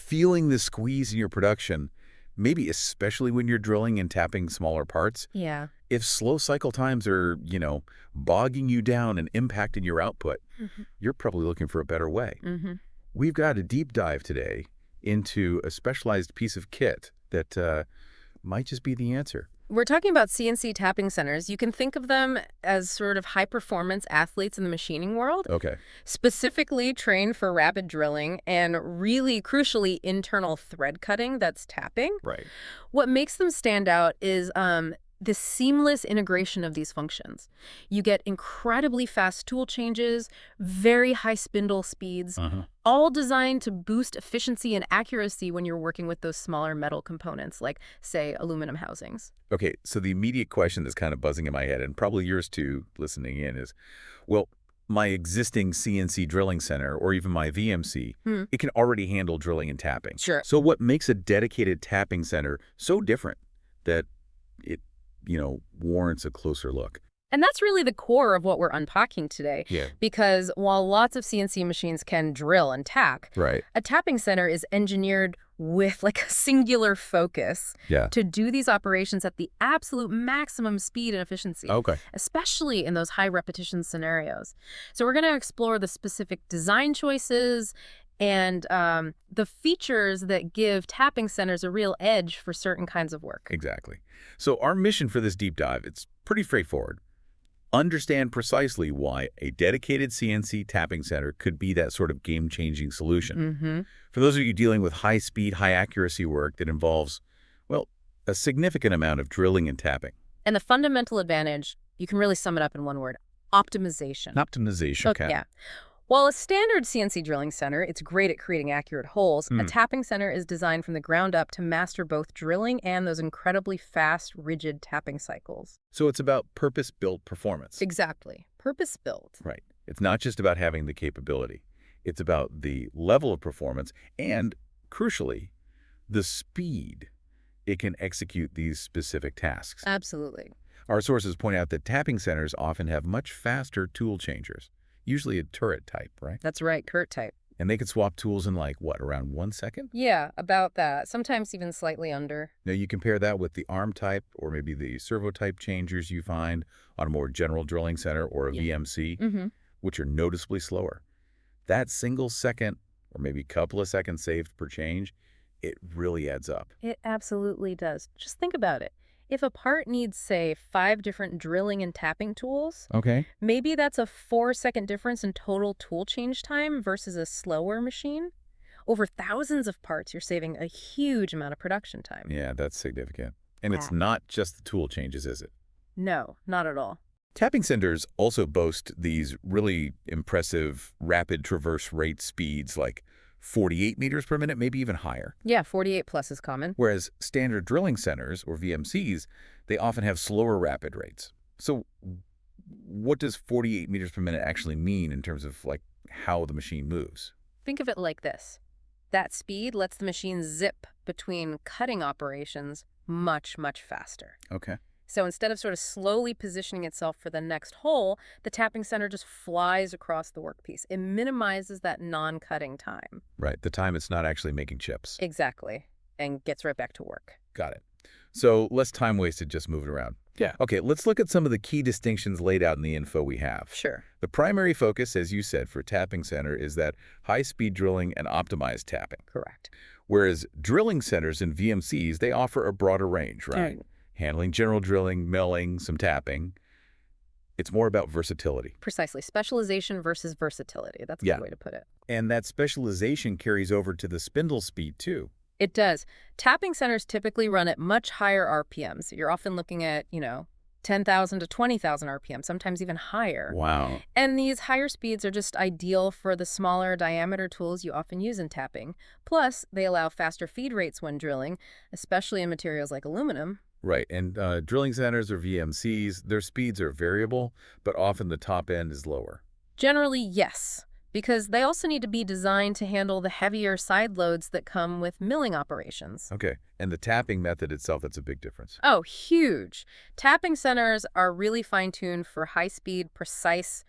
feeling the squeeze in your production, maybe especially when you're drilling and tapping smaller parts. Yeah. If slow cycle times are, bogging you down and impacting your output, you're probably looking for a better way. We've got a deep dive today into a specialized piece of kit that might just be the answer. We're talking about CNC tapping centers. You can think of them as sort of high-performance athletes in the machining world, Okay. specifically trained for rapid drilling and really crucially internal thread cutting, that's tapping. Right. What makes them stand out is the seamless integration of these functions. You get incredibly fast tool changes, very high spindle speeds, all designed to boost efficiency and accuracy when you're working with those smaller metal components, like, say, aluminum housings. Okay, so the immediate question that's kind of buzzing in my head, and probably yours too, listening in, is, well, my existing CNC Drilling Center, or even my VMC, it can already handle drilling and tapping. Sure. So what makes a dedicated tapping center so different that it, warrants a closer look? And that's really the core of what we're unpacking today. Yeah. Because while lots of CNC machines can drill and tap, Right. a tapping center is engineered with like a singular focus to do these operations at the absolute maximum speed and efficiency, especially in those high repetition scenarios. So we're going to explore the specific design choices and the features that give tapping centers a real edge for certain kinds of work. Exactly. So our mission for this deep dive, it's pretty straightforward. Understand precisely why a dedicated CNC tapping center could be that sort of game-changing solution. For those of you dealing with high-speed, high-accuracy work that involves, well, a significant amount of drilling and tapping. And the fundamental advantage, you can really sum it up in one word: optimization. Optimization, okay. Yeah. While a standard CNC drilling center, it's great at creating accurate holes, a tapping center is designed from the ground up to master both drilling and those incredibly fast, rigid tapping cycles. So it's about purpose-built performance. Exactly. Purpose-built. Right. It's not just about having the capability. It's about the level of performance and, crucially, the speed it can execute these specific tasks. Absolutely. Our sources point out that tapping centers often have much faster tool changers. Usually a turret type, right? That's right, Kurt type. And they can swap tools in around 1 second? Yeah, about that. Sometimes even slightly under. Now you compare that with the arm type or maybe the servo type changers you find on a more general drilling center or a VMC, which are noticeably slower. That single second or maybe couple of seconds saved per change, it really adds up. It absolutely does. Just think about it. If a part needs, say, 5 different drilling and tapping tools, maybe that's a 4-second difference in total tool change time versus a slower machine. Over thousands of parts, you're saving a huge amount of production time. Yeah, that's significant. And it's not just the tool changes, is it? No, not at all. Tapping centers also boast these really impressive rapid traverse rate speeds like 48 meters per minute, maybe even higher. Yeah, 48 plus is common. Whereas standard drilling centers, or VMCs, they often have slower rapid rates. So what does 48 meters per minute actually mean in terms of how the machine moves? Think of it like this. That speed lets the machine zip between cutting operations much, much faster. Okay. So instead of sort of slowly positioning itself for the next hole, the tapping center just flies across the workpiece. It minimizes that non-cutting time. Right, the time it's not actually making chips. Exactly, and gets right back to work. Got it. So less time wasted just moving around. Yeah. Okay, let's look at some of the key distinctions laid out in the info we have. Sure. The primary focus, as you said, for tapping center is that high-speed drilling and optimized tapping. Correct. Whereas drilling centers and VMCs, they offer a broader range, right? Handling general drilling, milling, some tapping. It's more about versatility. Precisely. Specialization versus versatility. That's a good way to put it. And that specialization carries over to the spindle speed, too. It does. Tapping centers typically run at much higher RPMs. You're often looking at, 10,000 to 20,000 RPM, sometimes even higher. Wow. And these higher speeds are just ideal for the smaller diameter tools you often use in tapping. Plus, they allow faster feed rates when drilling, especially in materials like aluminum. Right, and drilling centers or VMCs, their speeds are variable, but often the top end is lower. Generally, yes, because they also need to be designed to handle the heavier side loads that come with milling operations. Okay, and the tapping method itself, that's a big difference. Oh, huge. Tapping centers are really fine-tuned for high-speed, precise,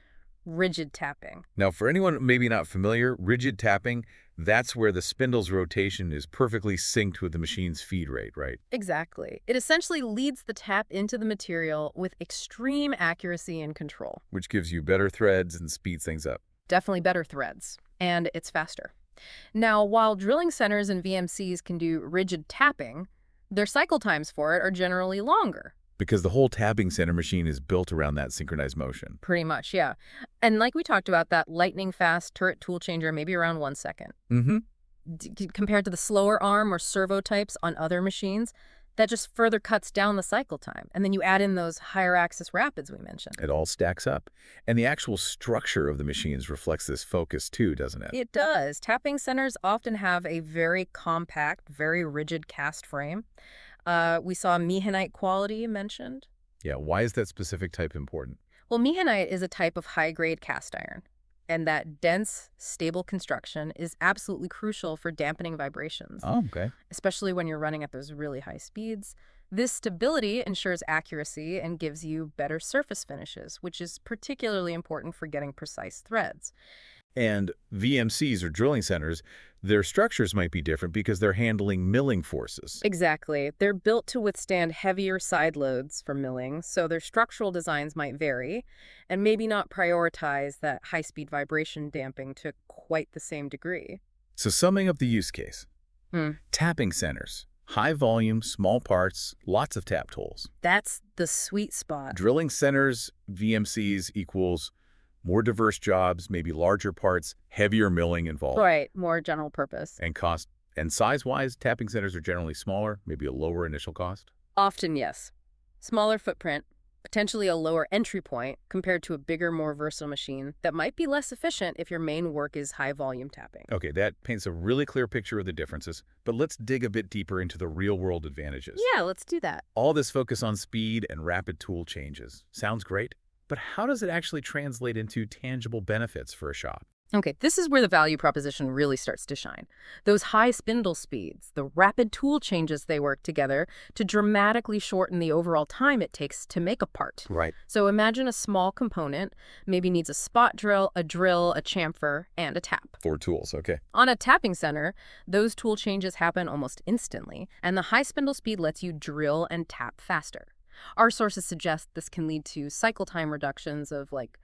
rigid tapping. Now, for anyone maybe not familiar, rigid tapping, that's where the spindle's rotation is perfectly synced with the machine's feed rate, right? Exactly. It essentially leads the tap into the material with extreme accuracy and control. Which gives you better threads and speeds things up. Definitely better threads. And it's faster. Now, while drilling centers and VMCs can do rigid tapping, their cycle times for it are generally longer. Because the whole tapping center machine is built around that synchronized motion. Pretty much, yeah. And like we talked about, that lightning-fast turret tool changer, maybe around 1 second. Compared to the slower arm or servo types on other machines, that just further cuts down the cycle time. And then you add in those higher axis rapids we mentioned. It all stacks up. And the actual structure of the machines reflects this focus too, doesn't it? It does. Tapping centers often have a very compact, very rigid cast frame. We saw mehanite quality mentioned. Yeah, why is that specific type important? Well, mehanite is a type of high-grade cast iron, and that dense, stable construction is absolutely crucial for dampening vibrations. Oh, okay. Especially when you're running at those really high speeds. This stability ensures accuracy and gives you better surface finishes, which is particularly important for getting precise threads. And VMCs, or drilling centers, their structures might be different because they're handling milling forces. Exactly. They're built to withstand heavier side loads for milling, so their structural designs might vary and maybe not prioritize that high-speed vibration damping to quite the same degree. So summing up the use case, tapping centers, high volume, small parts, lots of tap tools. That's the sweet spot. Drilling centers, VMCs equals more diverse jobs, maybe larger parts, heavier milling involved. Right, more general purpose. And cost. And size-wise, tapping centers are generally smaller, maybe a lower initial cost? Often, yes. Smaller footprint, potentially a lower entry point compared to a bigger, more versatile machine that might be less efficient if your main work is high-volume tapping. Okay, that paints a really clear picture of the differences, but let's dig a bit deeper into the real-world advantages. Yeah, let's do that. All this focus on speed and rapid tool changes. Sounds great. But how does it actually translate into tangible benefits for a shop? Okay, this is where the value proposition really starts to shine. Those high spindle speeds, the rapid tool changes they work together to dramatically shorten the overall time it takes to make a part. Right. So imagine a small component maybe needs a spot drill, a chamfer, and a tap. 4 tools, okay. On a tapping center, those tool changes happen almost instantly, and the high spindle speed lets you drill and tap faster. Our sources suggest this can lead to cycle time reductions of like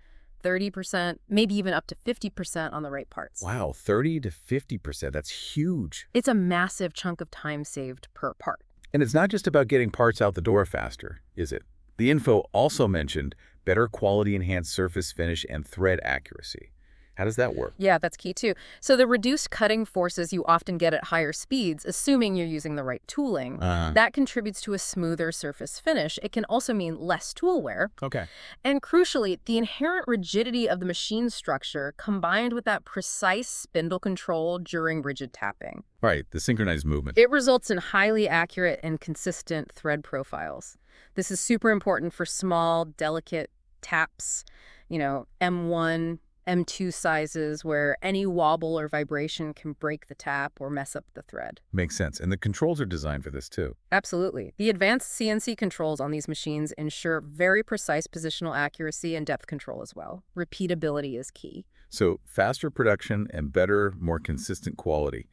30%, maybe even up to 50% on the right parts. Wow, 30 to 50%. That's huge. It's a massive chunk of time saved per part. And it's not just about getting parts out the door faster, is it? The info also mentioned better quality enhanced surface finish and thread accuracy. How does that work? Yeah, that's key too. So the reduced cutting forces you often get at higher speeds, assuming you're using the right tooling, that contributes to a smoother surface finish. It can also mean less tool wear. Okay. And crucially, the inherent rigidity of the machine structure combined with that precise spindle control during rigid tapping. Right, the synchronized movement. It results in highly accurate and consistent thread profiles. This is super important for small, delicate taps, M1, M2 sizes where any wobble or vibration can break the tap or mess up the thread. Makes sense. And the controls are designed for this too. Absolutely. The advanced CNC controls on these machines ensure very precise positional accuracy and depth control as well. Repeatability is key. So faster production and better, more consistent quality.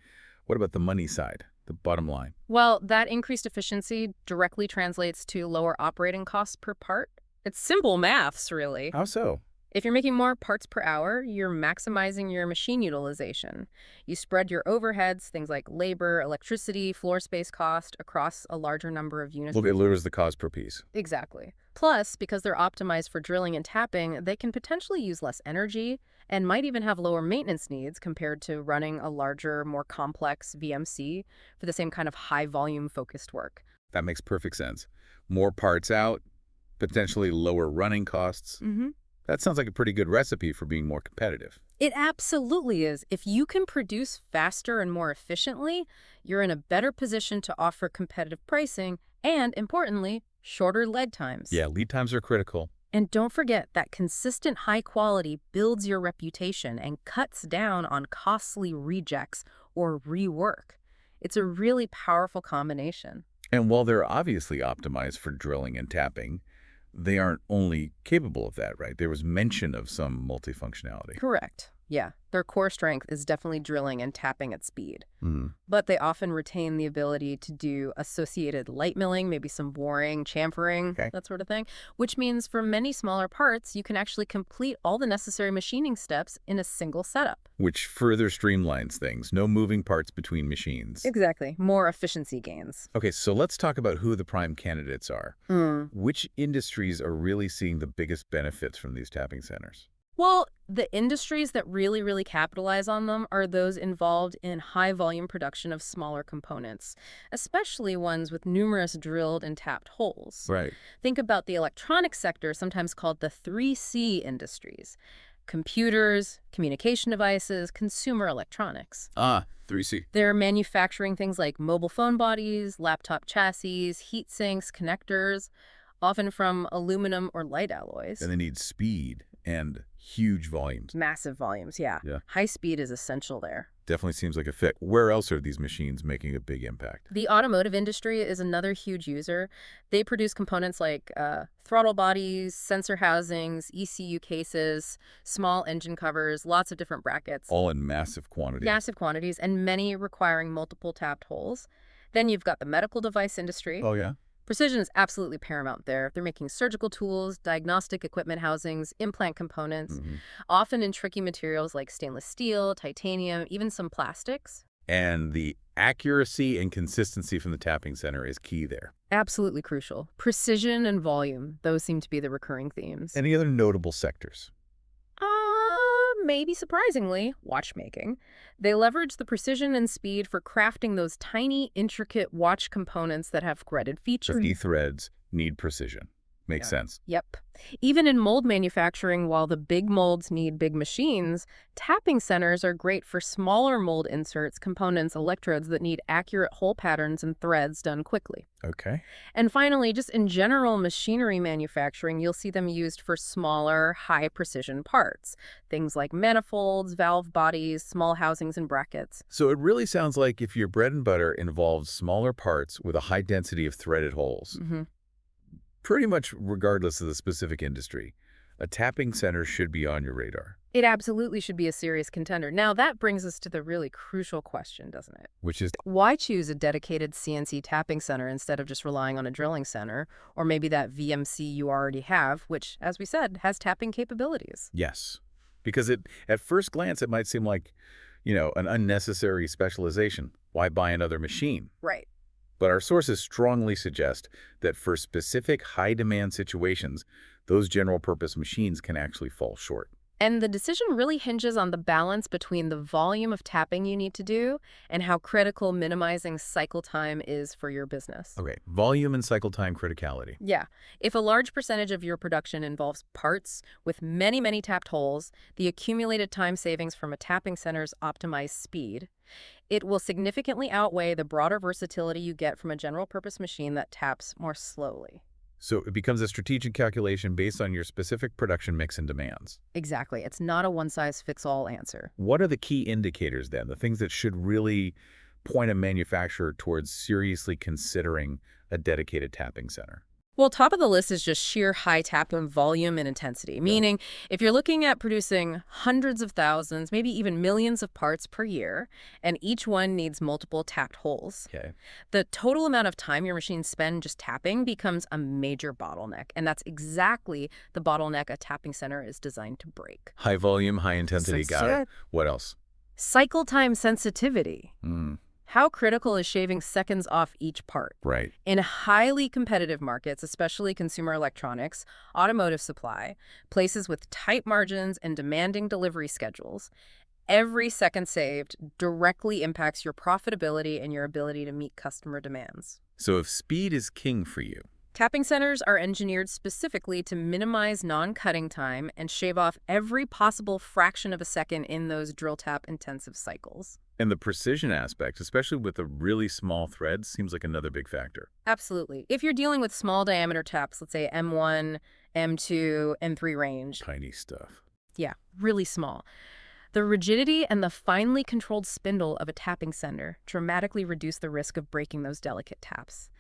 What about the money side, the bottom line? Well, that increased efficiency directly translates to lower operating costs per part. It's simple maths, really. How so? If you're making more parts per hour, you're maximizing your machine utilization. You spread your overheads, things like labor, electricity, floor space cost, across a larger number of units. Well, it lowers the cost per piece. Exactly. Plus, because they're optimized for drilling and tapping, they can potentially use less energy and might even have lower maintenance needs compared to running a larger, more complex VMC for the same kind of high-volume focused work. That makes perfect sense. More parts out, potentially lower running costs. That sounds like a pretty good recipe for being more competitive. It absolutely is. If you can produce faster and more efficiently, you're in a better position to offer competitive pricing and, importantly, shorter lead times. Yeah, lead times are critical. And don't forget that consistent high quality builds your reputation and cuts down on costly rejects or rework. It's a really powerful combination. And while they're obviously optimized for drilling and tapping, they aren't only capable of that, right? There was mention of some multifunctionality. Correct. Yeah, their core strength is definitely drilling and tapping at speed. Mm. But they often retain the ability to do associated light milling, maybe some boring, chamfering, that sort of thing, which means for many smaller parts, you can actually complete all the necessary machining steps in a single setup. Which further streamlines things. No moving parts between machines. Exactly. More efficiency gains. Okay, so let's talk about who the prime candidates are. Which industries are really seeing the biggest benefits from these tapping centers? Well, the industries that really capitalize on them are those involved in high-volume production of smaller components, especially ones with numerous drilled and tapped holes. Right. Think about the electronics sector, sometimes called the 3C industries: computers, communication devices, consumer electronics. 3C. They're manufacturing things like mobile phone bodies, laptop chassis, heat sinks, connectors, often from aluminum or light alloys. And they need speed and huge volumes. Massive volumes, yeah. High speed is essential there. Definitely seems like a fit. Where else are these machines making a big impact? The automotive industry is another huge user. They produce components like throttle bodies, sensor housings, ECU cases, small engine covers, lots of different brackets. All in massive quantities. Massive quantities, and many requiring multiple tapped holes. Then you've got the medical device industry. Oh, yeah? Precision is absolutely paramount there. They're making surgical tools, diagnostic equipment housings, implant components, often in tricky materials like stainless steel, titanium, even some plastics. And the accuracy and consistency from the tapping center is key there. Absolutely crucial. Precision and volume, those seem to be the recurring themes. Any other notable sectors? Maybe surprisingly, watchmaking. They leverage the precision and speed for crafting those tiny, intricate watch components that have threaded features. 50 threads need precision. Makes sense. Yep. Even in mold manufacturing, while the big molds need big machines, tapping centers are great for smaller mold inserts, components, electrodes that need accurate hole patterns and threads done quickly. Okay. And finally, just in general machinery manufacturing, you'll see them used for smaller, high-precision parts. Things like manifolds, valve bodies, small housings and brackets. So it really sounds like if your bread and butter involves smaller parts with a high density of threaded holes, pretty much regardless of the specific industry, a tapping center should be on your radar. It absolutely should be a serious contender. Now, that brings us to the really crucial question, doesn't it? Which is, why choose a dedicated CNC tapping center instead of just relying on a drilling center, or maybe that VMC you already have, which, as we said, has tapping capabilities? yes. Because at first glance, it might seem like, an unnecessary specialization. Why buy another machine? Right. But our sources strongly suggest that for specific high-demand situations, those general-purpose machines can actually fall short. And the decision really hinges on the balance between the volume of tapping you need to do and how critical minimizing cycle time is for your business. Okay, volume and cycle time criticality. Yeah. If a large percentage of your production involves parts with many tapped holes, the accumulated time savings from a tapping center's optimized speed, it will significantly outweigh the broader versatility you get from a general-purpose machine that taps more slowly. So it becomes a strategic calculation based on your specific production mix and demands. Exactly. It's not a one-size-fits-all answer. What are the key indicators then, the things that should really point a manufacturer towards seriously considering a dedicated tapping center? Well, top of the list is just sheer high tapping volume and intensity, meaning if you're looking at producing hundreds of thousands, maybe even millions of parts per year, and each one needs multiple tapped holes, the total amount of time your machines spend just tapping becomes a major bottleneck. And that's exactly the bottleneck a tapping center is designed to break. High volume, high intensity, got it. What else? Cycle time sensitivity. How critical is shaving seconds off each part? Right. In highly competitive markets, especially consumer electronics, automotive supply, places with tight margins and demanding delivery schedules, every second saved directly impacts your profitability and your ability to meet customer demands. So if speed is king for you, tapping centers are engineered specifically to minimize non-cutting time and shave off every possible fraction of a second in those drill tap intensive cycles. And the precision aspect, especially with the really small threads, seems like another big factor. Absolutely. If you're dealing with small diameter taps, let's say M1, M2, M3 range. Tiny stuff. Yeah, really small. The rigidity and the finely controlled spindle of a tapping center dramatically reduce the risk of breaking those delicate taps.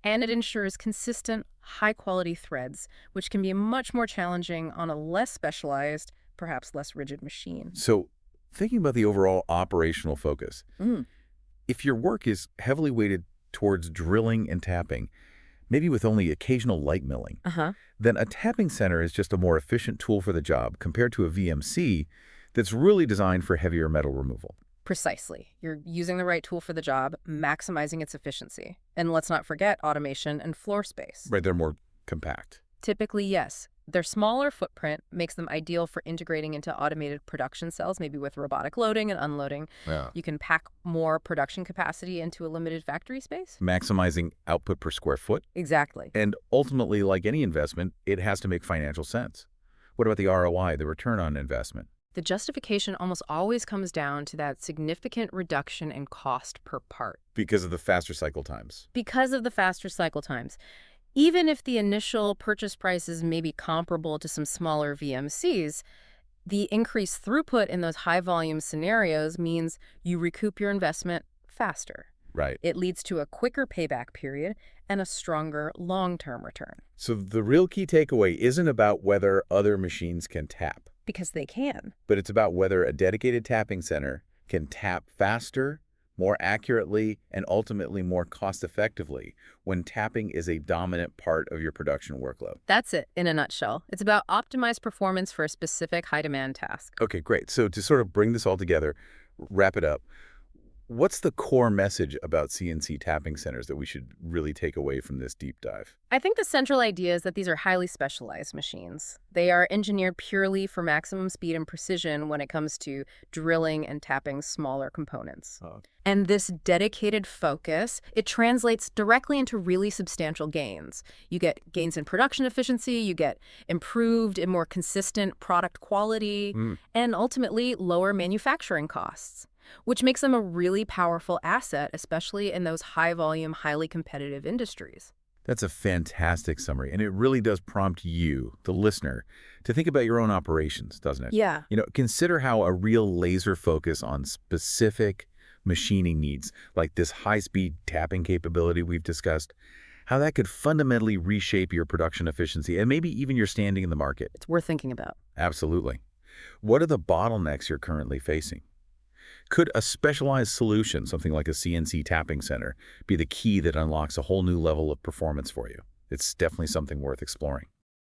And it ensures consistent, high-quality threads, which can be much more challenging on a less specialized, perhaps less rigid machine. So, thinking about the overall operational focus, if your work is heavily weighted towards drilling and tapping, maybe with only occasional light milling, then a tapping center is just a more efficient tool for the job compared to a VMC that's really designed for heavier metal removal. Precisely. You're using the right tool for the job, maximizing its efficiency. And let's not forget automation and floor space. Right, they're more compact. Typically, yes. Their smaller footprint makes them ideal for integrating into automated production cells, maybe with robotic loading and unloading. Yeah. You can pack more production capacity into a limited factory space. Maximizing output per square foot. Exactly. And ultimately, like any investment, it has to make financial sense. What about the ROI, the return on investment? The justification almost always comes down to that significant reduction in cost per part. Because of the faster cycle times. Because of the faster cycle times. Even if the initial purchase prices may be comparable to some smaller VMCs, the increased throughput in those high-volume scenarios means you recoup your investment faster. Right. It leads to a quicker payback period and a stronger long-term return. So the real key takeaway isn't about whether other machines can tap. Because they can. But it's about whether a dedicated tapping center can tap faster, more accurately, and ultimately more cost-effectively when tapping is a dominant part of your production workload. That's it in a nutshell. It's about optimized performance for a specific high-demand task. Okay, great. So to sort of bring this all together, wrap it up, what's the core message about CNC tapping centers that we should really take away from this deep dive? I think the central idea is that these are highly specialized machines. They are engineered purely for maximum speed and precision when it comes to drilling and tapping smaller components. And this dedicated focus, it translates directly into really substantial gains. You get gains in production efficiency, you get improved and more consistent product quality, and ultimately lower manufacturing costs, which makes them a really powerful asset, especially in those high-volume, highly competitive industries. That's a fantastic summary, and it really does prompt you, the listener, to think about your own operations, doesn't it? Yeah. Consider how a real laser focus on specific machining needs, like this high-speed tapping capability we've discussed, how that could fundamentally reshape your production efficiency and maybe even your standing in the market. It's worth thinking about. Absolutely. What are the bottlenecks you're currently facing? Could a specialized solution, something like a CNC Tapping Center, be the key that unlocks a whole new level of performance for you? It's definitely something worth exploring.